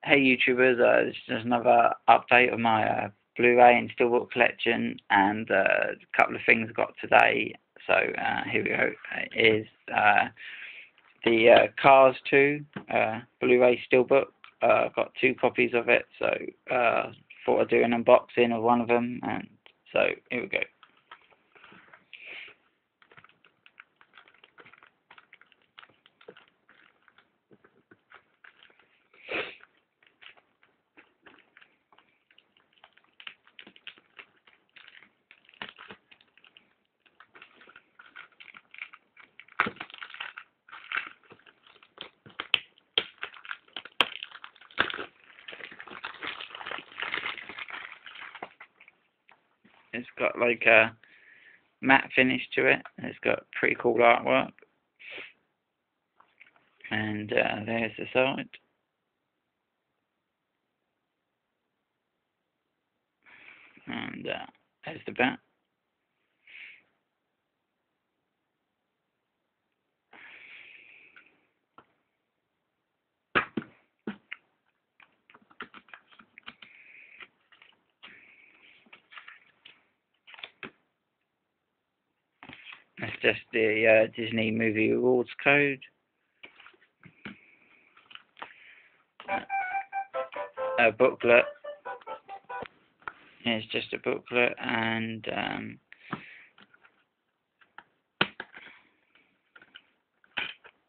Hey YouTubers, this is just another update of my Blu-ray and steelbook collection, and a couple of things I got today. So here we go. Is the Cars 2 Blu-ray steelbook. I've got 2 copies of it, so thought I'd do an unboxing of one of them, and so here we go. It's got like a matte finish to it. It's got pretty cool artwork. And there's the side. And there's the back. That's just the Disney Movie Rewards code. A booklet. It's just a booklet, and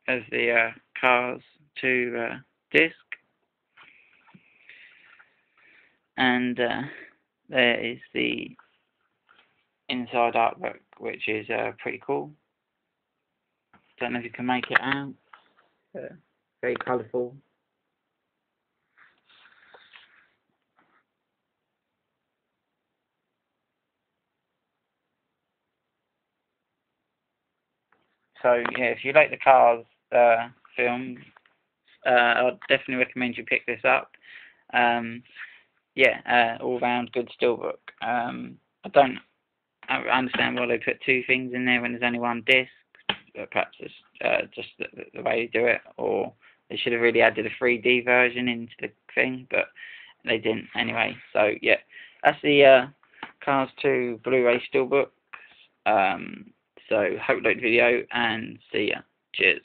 there's the Cars 2 disc, and there is the inside artwork, which is pretty cool. Don't know if you can make it out. Very colourful. So yeah, if you like the Cars film, I'd definitely recommend you pick this up. Yeah, all round good steelbook. I understand why they put 2 things in there when there's only 1 disc. Perhaps it's just the way they do it, or they should have really added a 3D version into the thing, but they didn't anyway. So yeah, that's the Cars 2 Blu-ray steelbook. So hope you liked the video, and see ya. Cheers.